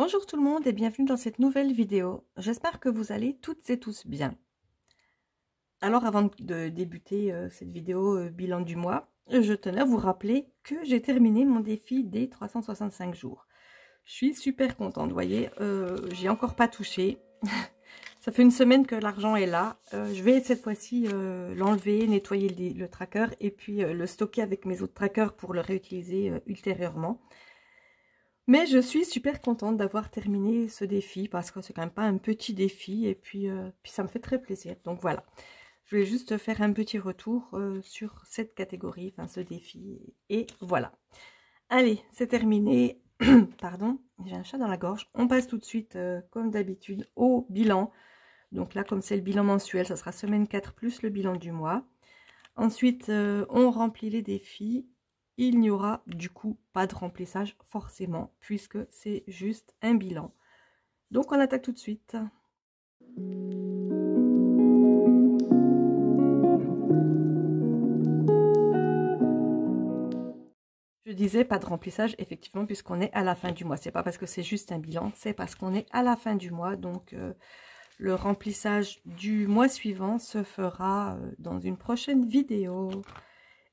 Bonjour tout le monde et bienvenue dans cette nouvelle vidéo. J'espère que vous allez toutes et tous bien. Alors avant de débuter cette vidéo bilan du mois, je tenais à vous rappeler que j'ai terminé mon défi des 365 jours. Je suis super contente, vous voyez, j'ai encore pas touché. Ça fait une semaine que l'argent est là. Je vais cette fois-ci l'enlever, nettoyer le tracker et puis le stocker avec mes autres trackers pour le réutiliser ultérieurement. Mais je suis super contente d'avoir terminé ce défi parce que c'est quand même pas un petit défi et puis ça me fait très plaisir. Donc voilà, je vais juste faire un petit retour sur cette catégorie, enfin ce défi. Et voilà. Allez, c'est terminé. Pardon, j'ai un chat dans la gorge. On passe tout de suite, comme d'habitude, au bilan. Donc là, comme c'est le bilan mensuel, ça sera semaine 4 plus le bilan du mois. Ensuite, on remplit les défis. Il n'y aura du coup pas de remplissage forcément, puisque c'est juste un bilan. Donc on attaque tout de suite. Je disais pas de remplissage, effectivement, puisqu'on est à la fin du mois. C'est pas parce que c'est juste un bilan, c'est parce qu'on est à la fin du mois. Donc le remplissage du mois suivant se fera dans une prochaine vidéo.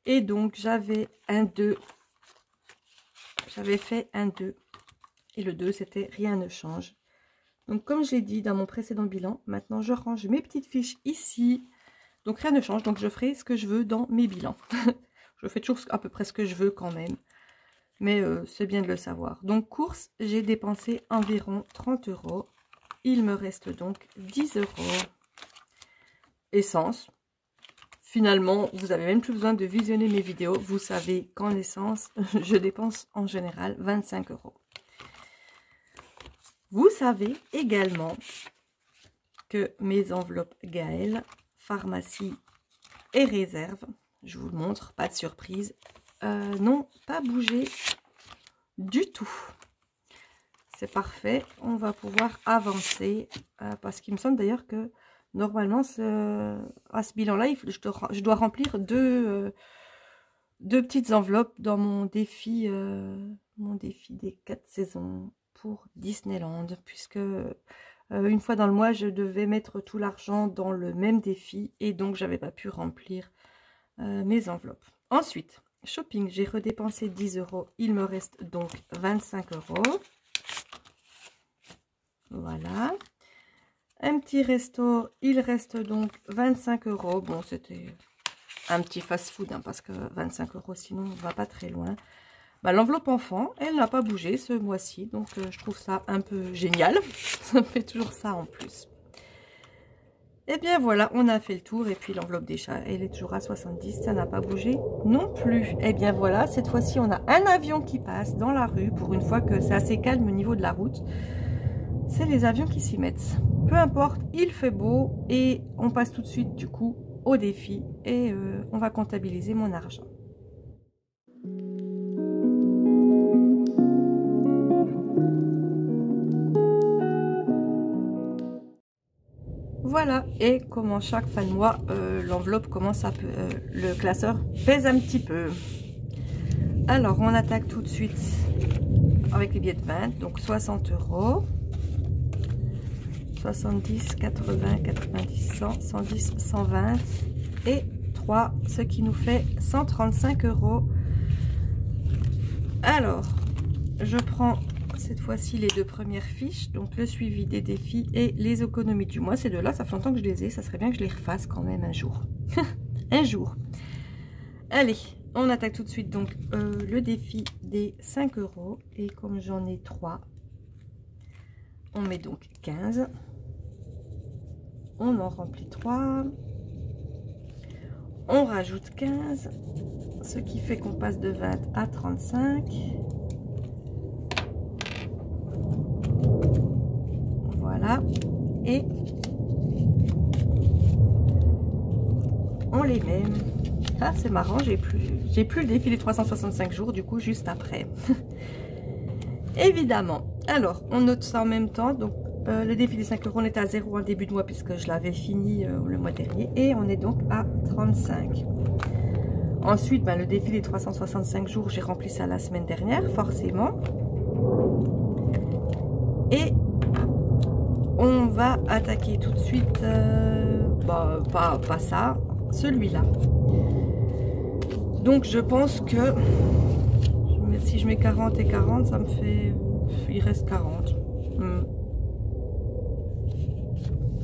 Et donc j'avais un 2. J'avais fait un 2. Et le 2, c'était rien ne change. Donc comme je l'ai dit dans mon précédent bilan, maintenant je range mes petites fiches ici. Donc rien ne change, donc je ferai ce que je veux dans mes bilans. Je fais toujours à peu près ce que je veux quand même. Mais c'est bien de le savoir. Donc course, j'ai dépensé environ 30 €. Il me reste donc 10 €. Essence. Finalement, vous n'avez même plus besoin de visionner mes vidéos. Vous savez qu'en essence, je dépense en général 25 €. Vous savez également que mes enveloppes Gaël, pharmacie et réserve, je vous le montre, pas de surprise, n'ont pas bougé du tout. C'est parfait, on va pouvoir avancer parce qu'il me semble d'ailleurs que normalement à ce bilan-là, je dois remplir deux petites enveloppes dans mon défi des 4 saisons pour Disneyland, puisque une fois dans le mois, je devais mettre tout l'argent dans le même défi et donc j'avais pas pu remplir mes enveloppes. Ensuite, shopping, j'ai redépensé 10 €. Il me reste donc 25 €. Voilà. Un petit resto, il reste donc 25 €. Bon, c'était un petit fast-food, hein, parce que 25 € sinon on va pas très loin. Bah, l'enveloppe enfant, elle n'a pas bougé ce mois-ci, donc je trouve ça un peu génial. Ça me fait toujours ça en plus. Et bien voilà, on a fait le tour. Et puis l'enveloppe des chats, elle est toujours à 70, ça n'a pas bougé non plus. Et bien voilà, cette fois-ci, on a un avion qui passe dans la rue. Pour une fois que c'est assez calme au niveau de la route, c'est les avions qui s'y mettent. Peu importe, il fait beau. Et on passe tout de suite du coup au défi. Et on va comptabiliser mon argent. Voilà, et comme en chaque fin de mois, l'enveloppe commence à le classeur pèse un petit peu. Alors, on attaque tout de suite avec les billets de 20, donc 60 €. 70, 80, 90, 100, 110, 120 et 3, ce qui nous fait 135 €. Alors, je prends cette fois-ci les deux premières fiches, donc le suivi des défis et les économies du mois. Ces deux-là, ça fait longtemps que je les ai, ça serait bien que je les refasse quand même un jour. Un jour. Allez, on attaque tout de suite donc le défi des 5 €. Et comme j'en ai 3, on met donc 15. On en remplit 3. On rajoute 15, ce qui fait qu'on passe de 20 à 35. Voilà, et on les met. Ah, c'est marrant, j'ai plus le défi des 365 jours, du coup, juste après. Évidemment. Alors, on note ça en même temps. Donc, le défi des 5 €, on était à 0 en début de mois, puisque je l'avais fini le mois dernier. Et on est donc à 35. Ensuite, le défi des 365 jours, j'ai rempli ça la semaine dernière, forcément. Et on va attaquer tout de suite, pas ça, celui-là. Donc je pense que si je mets 40 et 40, ça me fait... il reste 40.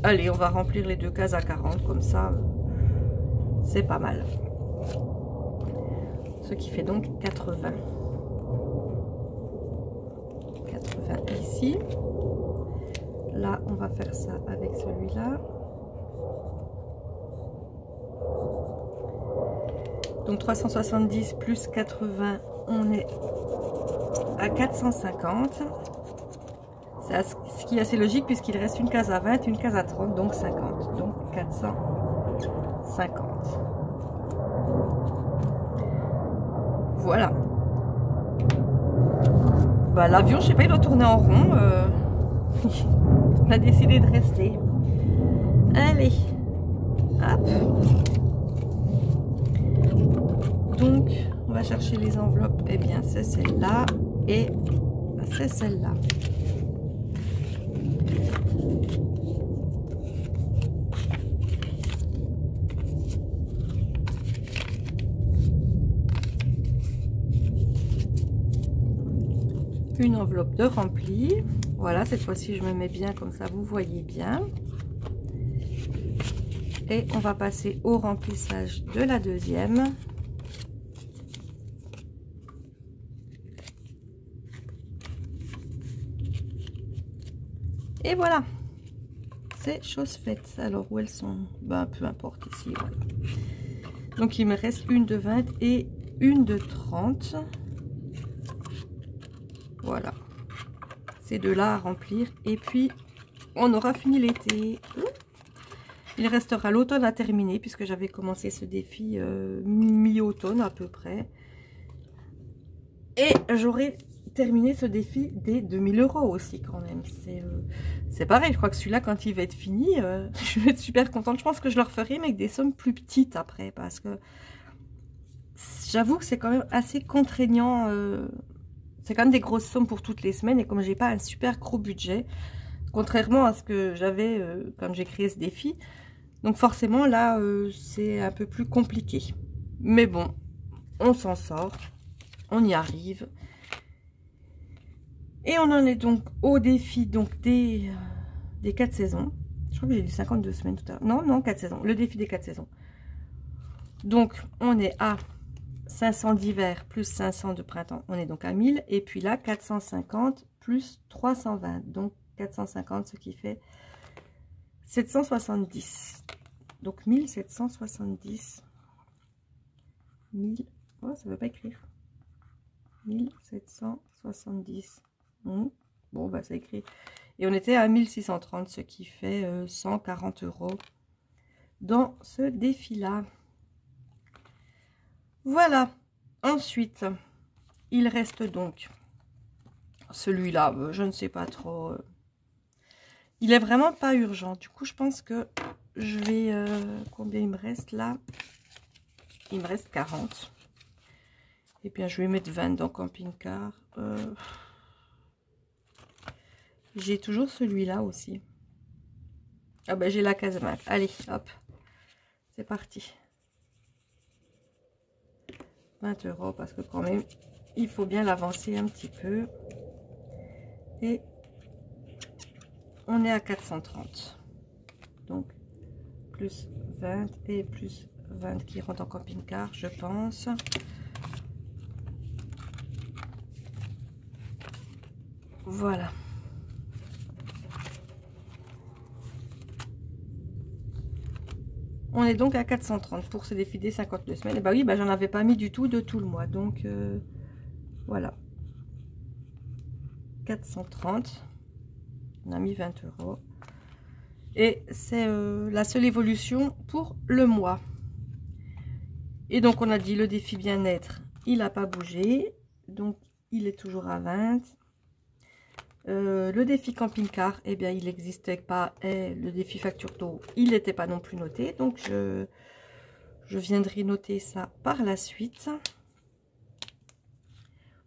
Allez, on va remplir les deux cases à 40, comme ça, c'est pas mal. Ce qui fait donc 80. 80 ici. Là, on va faire ça avec celui-là. Donc 370 plus 80, on est à 450. C'est ce qui est assez logique puisqu'il reste une case à 20, une case à 30, donc 50. Donc 450. Voilà. Bah, l'avion, je sais pas, il doit tourner en rond. On a décidé de rester. Allez. Hop. Donc, on va chercher les enveloppes. Eh bien, c'est celle-là et c'est celle-là. Une enveloppe de rempli. Voilà, cette fois-ci, je me mets bien comme ça, vous voyez bien. Et on va passer au remplissage de la deuxième. Et voilà, c'est chose faite. Alors, où elles sont? Ben, peu importe ici. Voilà. Donc, il me reste une de 20 et une de 30. Voilà. Ces deux-là à remplir. Et puis, on aura fini l'été. Il restera l'automne à terminer, puisque j'avais commencé ce défi mi-automne à peu près. Et j'aurai terminé ce défi des 2000 € aussi quand même. C'est pareil, je crois que celui-là, quand il va être fini, je vais être super contente. Je pense que je le referai, mais avec des sommes plus petites après, parce que j'avoue que c'est quand même assez contraignant. C'est quand même des grosses sommes pour toutes les semaines, et comme j'ai pas un super gros budget, contrairement à ce que j'avais quand j'ai créé ce défi, donc forcément là c'est un peu plus compliqué. Mais bon, on s'en sort, on y arrive. Et on en est donc au défi donc des 4 saisons. Je crois que j'ai dit 52 semaines tout à l'heure. Non, 4 saisons. Le défi des 4 saisons. Donc, on est à 500 d'hiver plus 500 de printemps. On est donc à 1000. Et puis là, 450 plus 320. Donc, 450, ce qui fait 770. Donc, 1770. 1000. Oh, ça ne veut pas écrire. 1770. Bon, bah, ça écrit. Et on était à 1630, ce qui fait 140 € dans ce défi-là. Voilà. Ensuite, il reste donc celui-là. Je ne sais pas trop. Il est vraiment pas urgent. Du coup, je pense que je vais... combien il me reste là? Il me reste 40. Et bien, je vais mettre 20 dans camping-car. J'ai toujours celui-là aussi. Ah ben, j'ai la case 20. Allez, hop. C'est parti. 20 € parce que quand même, il faut bien l'avancer un petit peu. Et on est à 430. Donc, plus 20 et plus 20 qui rentrent en camping-car, je pense. Voilà. On est donc à 430 pour ce défi des 52 semaines. Et bah oui, bah j'en avais pas mis du tout de tout le mois. Donc voilà. 430. On a mis 20 €. Et c'est la seule évolution pour le mois. Et donc on a dit le défi bien-être, il n'a pas bougé. Donc il est toujours à 20. Le défi camping-car, eh bien, il n'existait pas. Et le défi facture d'eau, il n'était pas non plus noté. Donc, je viendrai noter ça par la suite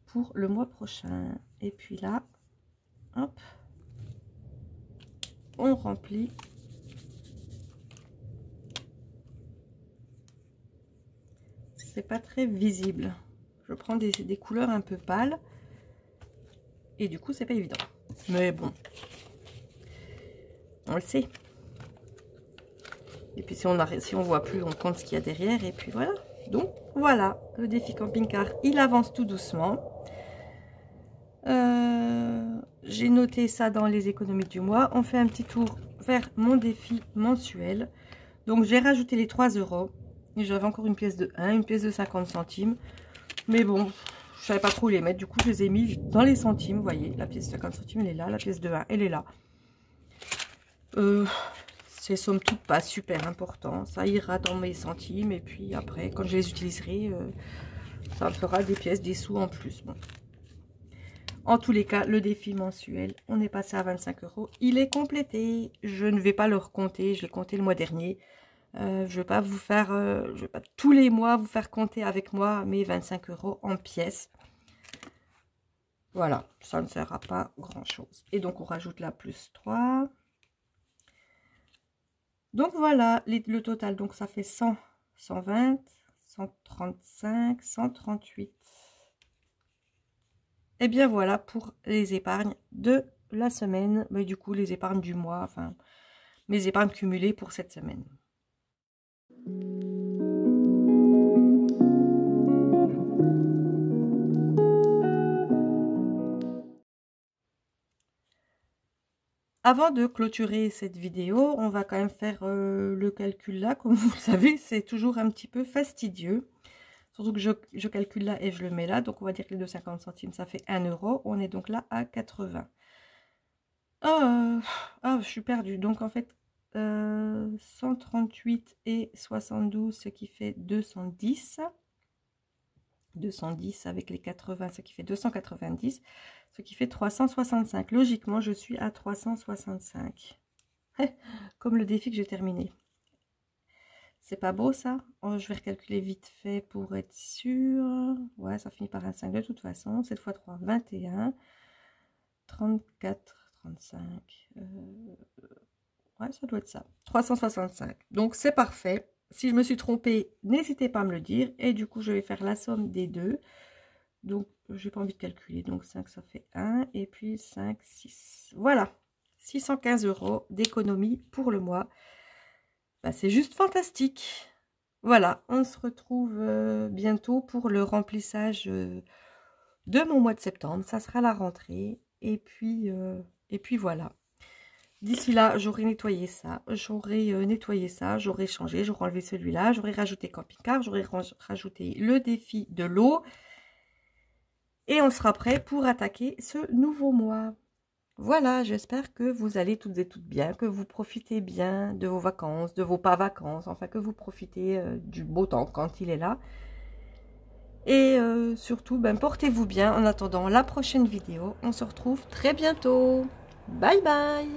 pour le mois prochain. Et puis là, hop, on remplit. C'est pas très visible. Je prends des couleurs un peu pâles. Et du coup, c'est pas évident. Mais bon. On le sait. Et puis si on voit plus, on compte ce qu'il y a derrière. Et puis voilà. Donc voilà, le défi camping-car, il avance tout doucement. J'ai noté ça dans les économies du mois. On fait un petit tour vers mon défi mensuel. Donc j'ai rajouté les 3 €. Et j'avais encore une pièce de 1, une pièce de 50 centimes. Mais bon, je savais pas trop où les mettre. Du coup, je les ai mis dans les centimes. Vous voyez, la pièce de 50 centimes, elle est là. La pièce de 1, elle est là. C'est somme toute pas super important. Ça ira dans mes centimes. Et puis après, quand je les utiliserai, ça me fera des pièces, des sous en plus. Bon. En tous les cas, le défi mensuel, on est passé à 25 €. Il est complété. Je ne vais pas le recompter. Je l'ai compté le mois dernier. Je ne vais pas vous faire, je vais pas tous les mois vous faire compter avec moi mes 25 € en pièces. Voilà, ça ne sert à pas grand chose. Et donc on rajoute là plus 3. Donc voilà, le total, donc ça fait 100, 120, 135, 138. Et bien voilà pour les épargnes de la semaine, mais du coup les épargnes du mois, enfin mes épargnes cumulées pour cette semaine. Avant de clôturer cette vidéo, on va quand même faire le calcul là. Comme vous le savez, c'est toujours un petit peu fastidieux. Surtout que je calcule là et je le mets là. Donc, on va dire que les 2,50 centimes, ça fait 1 €. On est donc là à 80. Je suis perdue. Donc, en fait, 138 et 72, ce qui fait 210. 210 avec les 80, ce qui fait 290. Ce qui fait 365. Logiquement, je suis à 365. Comme le défi que j'ai terminé. C'est pas beau ça? Je vais recalculer vite fait pour être sûr. Ouais, ça finit par un 5 de toute façon. 7 fois 3, 21. 34, 35. Ouais, ça doit être ça. 365. Donc c'est parfait. Si je me suis trompée, n'hésitez pas à me le dire. Et du coup, je vais faire la somme des deux. Donc, j'ai pas envie de calculer. Donc, 5, ça fait 1. Et puis, 5, 6. Voilà. 615 € d'économie pour le mois. Ben, c'est juste fantastique. Voilà. On se retrouve bientôt pour le remplissage de mon mois de septembre. Ça sera la rentrée. Et puis voilà. D'ici là, j'aurai nettoyé ça. J'aurai changé. J'aurai enlevé celui-là. J'aurai rajouté camping-car. J'aurai rajouté le défi de l'eau. Et on sera prêt pour attaquer ce nouveau mois. Voilà, j'espère que vous allez toutes et toutes bien, que vous profitez bien de vos vacances, de vos pas vacances, enfin que vous profitez du beau temps quand il est là. Et surtout, portez-vous bien en attendant la prochaine vidéo. On se retrouve très bientôt. Bye bye!